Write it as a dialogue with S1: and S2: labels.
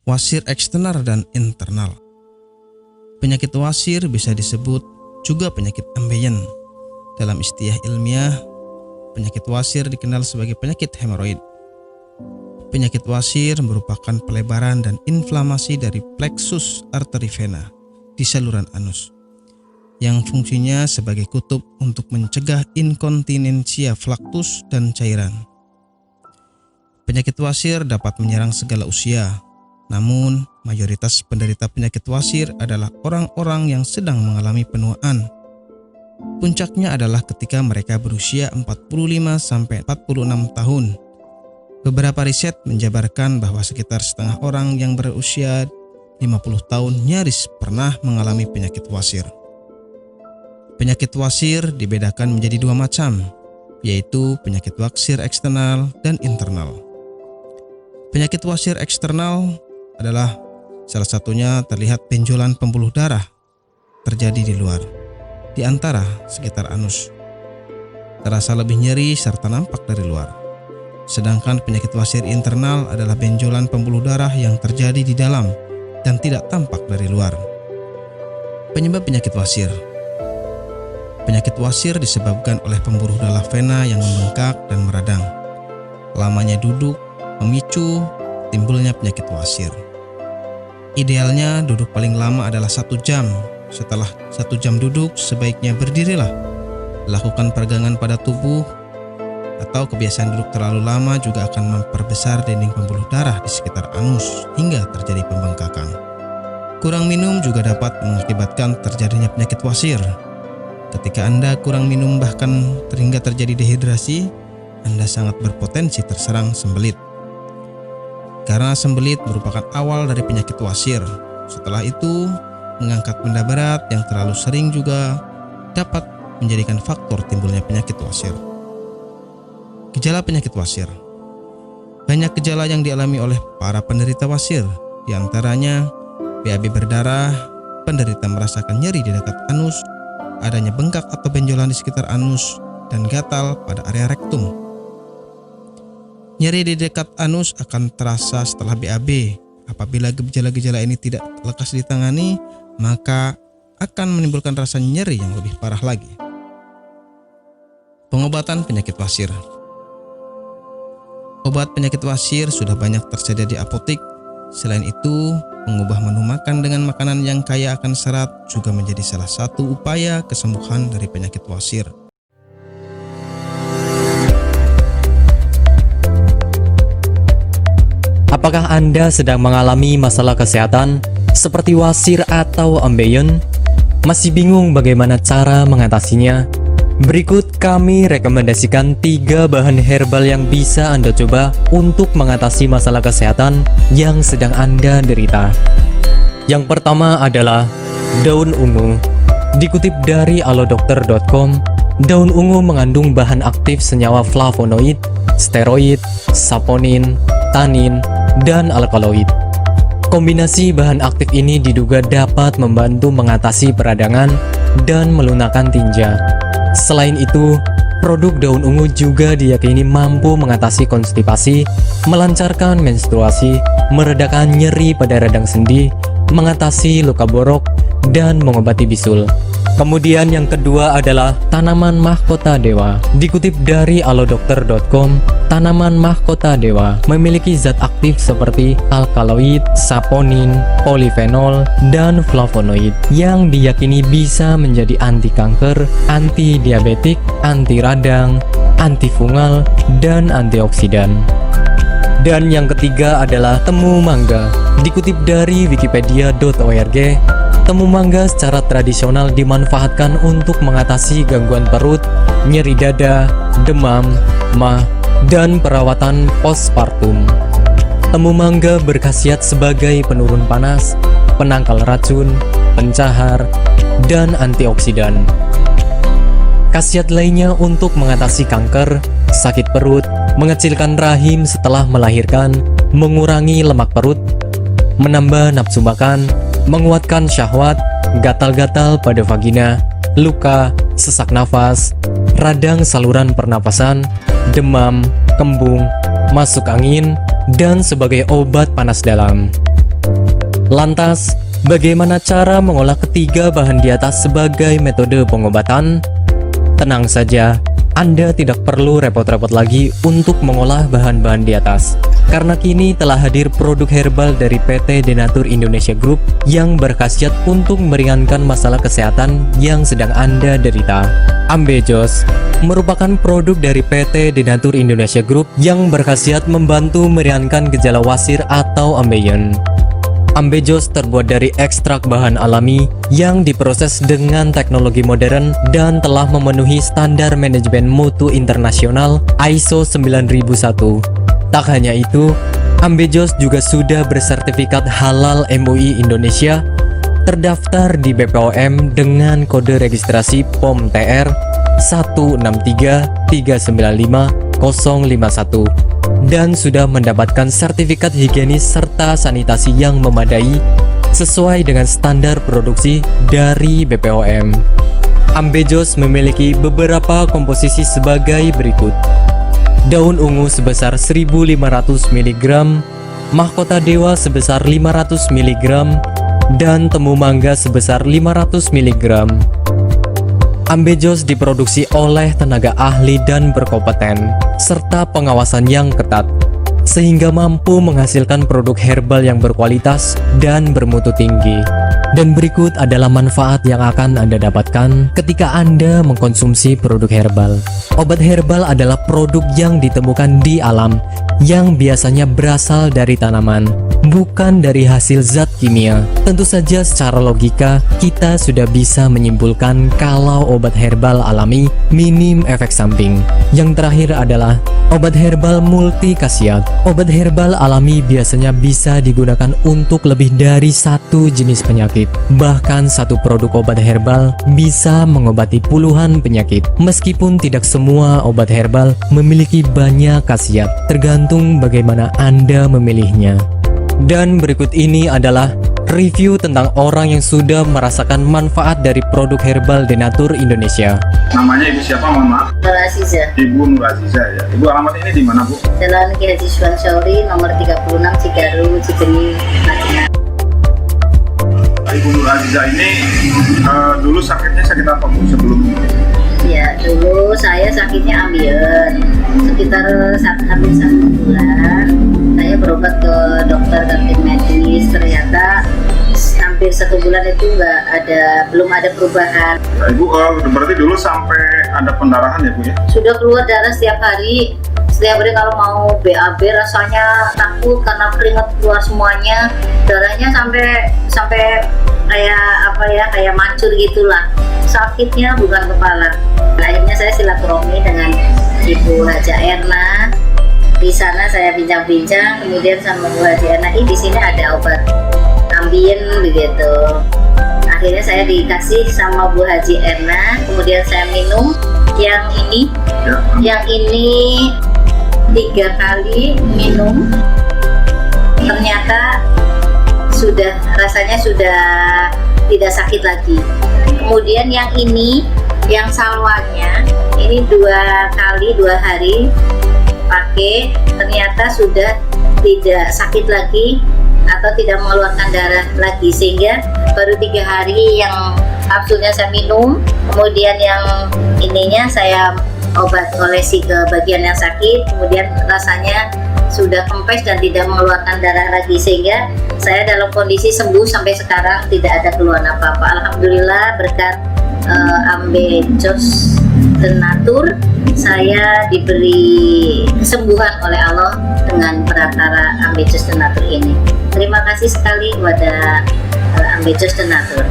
S1: wasir eksternal dan internal. Penyakit wasir bisa disebut juga penyakit ambeien. Dalam istilah ilmiah, penyakit wasir dikenal sebagai penyakit hemoroid. Penyakit wasir merupakan pelebaran dan inflamasi dari plexus arteri vena di saluran anus, yang fungsinya sebagai kutub untuk mencegah inkontinensia flaktus dan cairan. Penyakit wasir dapat menyerang segala usia, namun mayoritas penderita penyakit wasir adalah orang-orang yang sedang mengalami penuaan. Puncaknya adalah ketika mereka berusia 45-46 tahun. Beberapa riset menjabarkan bahwa sekitar setengah orang yang berusia 50 tahun nyaris pernah mengalami penyakit wasir. Penyakit wasir dibedakan menjadi dua macam, yaitu penyakit wasir eksternal dan internal. Penyakit wasir eksternal adalah salah satunya terlihat benjolan pembuluh darah terjadi di luar, di antara sekitar anus. Terasa lebih nyeri serta nampak dari luar. Sedangkan penyakit wasir internal adalah benjolan pembuluh darah yang terjadi di dalam dan tidak tampak dari luar. Penyebab penyakit wasir. Penyakit wasir disebabkan oleh pembuluh darah vena yang membengkak dan meradang. Lamanya duduk memicu timbulnya penyakit wasir. Idealnya duduk paling lama adalah 1 jam. Setelah 1 jam duduk, sebaiknya berdirilah. Lakukan peregangan pada tubuh, atau kebiasaan duduk terlalu lama juga akan memperbesar dinding pembuluh darah di sekitar anus hingga terjadi pembengkakan. Kurang minum juga dapat mengakibatkan terjadinya penyakit wasir. Ketika Anda kurang minum bahkan hingga terjadi dehidrasi, Anda sangat berpotensi terserang sembelit. Karena sembelit merupakan awal dari penyakit wasir. Setelah itu, mengangkat benda berat yang terlalu sering juga dapat menjadikan faktor timbulnya penyakit wasir. Gejala penyakit wasir. Banyak gejala yang dialami oleh para penderita wasir, di antaranya BAB berdarah, penderita merasakan nyeri di dekat anus, adanya bengkak atau benjolan di sekitar anus, dan gatal pada area rektum. Nyeri di dekat anus akan terasa setelah BAB. Apabila gejala-gejala ini tidak lekas ditangani, maka akan menimbulkan rasa nyeri yang lebih parah lagi. Pengobatan penyakit wasir. Obat penyakit wasir sudah banyak tersedia di apotek. Selain itu, mengubah menu makan dengan makanan yang kaya akan serat juga menjadi salah satu upaya kesembuhan dari penyakit wasir.
S2: Apakah Anda sedang mengalami masalah kesehatan seperti wasir atau ambeien? Masih bingung bagaimana cara mengatasinya? Berikut kami rekomendasikan 3 bahan herbal yang bisa Anda coba untuk mengatasi masalah kesehatan yang sedang Anda derita. Yang pertama adalah daun ungu. Dikutip dari alodokter.com, daun ungu mengandung bahan aktif senyawa flavonoid, steroid, saponin, tanin, dan alkaloid. Kombinasi bahan aktif ini diduga dapat membantu mengatasi peradangan dan melunakkan tinja. Selain itu, produk daun ungu juga diyakini mampu mengatasi konstipasi, melancarkan menstruasi, meredakan nyeri pada radang sendi, mengatasi luka borok, dan mengobati bisul. Kemudian yang kedua adalah tanaman mahkota dewa. Dikutip dari alodokter.com, tanaman mahkota dewa memiliki zat aktif seperti alkaloid, saponin, polifenol, dan flavonoid yang diyakini bisa menjadi anti kanker, anti diabetik, anti radang, antifungal, dan antioksidan. Dan yang ketiga adalah temu mangga. Dikutip dari wikipedia.org, temu mangga secara tradisional dimanfaatkan untuk mengatasi gangguan perut, nyeri dada, demam, mah, dan perawatan postpartum. Temu mangga berkhasiat sebagai penurun panas, penangkal racun, pencahar, dan antioksidan. Khasiat lainnya untuk mengatasi kanker, sakit perut, mengecilkan rahim setelah melahirkan, mengurangi lemak perut, menambah nafsu makan, menguatkan syahwat, gatal-gatal pada vagina, luka, sesak nafas, radang saluran pernapasan, demam, kembung, masuk angin, dan sebagai obat panas dalam. Lantas, bagaimana cara mengolah ketiga bahan di atas sebagai metode pengobatan? Tenang saja, Anda tidak perlu repot-repot lagi untuk mengolah bahan-bahan di atas, karena kini telah hadir produk herbal dari PT Denatur Indonesia Group yang berkhasiat untuk meringankan masalah kesehatan yang sedang Anda derita. Ambejos merupakan produk dari PT Denatur Indonesia Group yang berkhasiat membantu meringankan gejala wasir atau ambeien. Ambejos terbuat dari ekstrak bahan alami yang diproses dengan teknologi modern dan telah memenuhi standar manajemen mutu internasional ISO 9001. Tak hanya itu, Ambejos juga sudah bersertifikat halal MUI Indonesia, terdaftar di BPOM dengan kode registrasi POM TR 163395051 dan sudah mendapatkan sertifikat higienis serta sanitasi yang memadai sesuai dengan standar produksi dari BPOM. Ambejos memiliki beberapa komposisi sebagai berikut: daun ungu sebesar 1500 mg, mahkota dewa sebesar 500 mg, dan temu mangga sebesar 500 mg. Ambejos diproduksi oleh tenaga ahli dan berkompeten, serta pengawasan yang ketat, sehingga mampu menghasilkan produk herbal yang berkualitas dan bermutu tinggi. Dan berikut adalah manfaat yang akan Anda dapatkan ketika Anda mengkonsumsi produk herbal. Obat herbal adalah produk yang ditemukan di alam, yang biasanya berasal dari tanaman, bukan dari hasil zat kimia. Tentu saja secara logika, kita sudah bisa menyimpulkan kalau obat herbal alami minim efek samping. Yang terakhir adalah obat herbal multi khasiat. Obat herbal alami biasanya bisa digunakan untuk lebih dari satu jenis penyakit. Bahkan satu produk obat herbal bisa mengobati puluhan penyakit. Meskipun tidak semua obat herbal memiliki banyak khasiat, tergantung bagaimana Anda memilihnya. Dan berikut ini adalah review tentang orang yang sudah merasakan manfaat dari produk herbal Denatur Indonesia.
S3: Namanya Ibu siapa, mohon maaf?
S4: Nur Aziza.
S3: Ibu Nur Aziza ya. Ibu alamat ini di mana, Bu?
S4: Jalan Ki Haji Suwan Syauri nomor 36 Cigaru, Cibenying, Madinah.
S3: Ibu Nur Aziza ini dulu sakitnya sakit apa, Bu, sebelum ini?
S4: Ya, dulu saya sakitnya ambeien. Sekitar hampir 1 bulan. Saya berobat ke dokter kantin medis, ternyata hampir 1 bulan itu belum ada perubahan.
S3: Nah, Ibu berarti dulu sampai ada pendarahan ya, Bu ya?
S4: Sudah keluar darah setiap hari. Setiap hari kalau mau BAB rasanya takut karena keringat keluar semuanya. Darahnya sampai kayak mancur gitulah. Sakitnya bukan kepala. Akhirnya saya silaturahmi dengan Ibu Haja Erna. Di sana saya bincang-bincang, kemudian sama Bu Haji Erna, di sini ada obat ambien begitu. Akhirnya saya dikasih sama Bu Haji Erna, kemudian saya minum yang ini, yang ini 3 kali minum, ternyata rasanya sudah tidak sakit lagi. Kemudian yang ini, yang salwanya, ini 2 kali 2 hari pakai, ternyata sudah tidak sakit lagi atau tidak mengeluarkan darah lagi, sehingga baru 3 hari yang kapsulnya saya minum, kemudian yang ininya saya olesi ke bagian yang sakit, kemudian rasanya sudah kempes dan tidak mengeluarkan darah lagi, sehingga saya dalam kondisi sembuh sampai sekarang, tidak ada keluhan apa-apa. Alhamdulillah, berkat Ambejos Denatur, saya diberi kesembuhan oleh Allah dengan perantara Ambejos Denatur ini. Terima kasih sekali kepada Ambejos Denatur.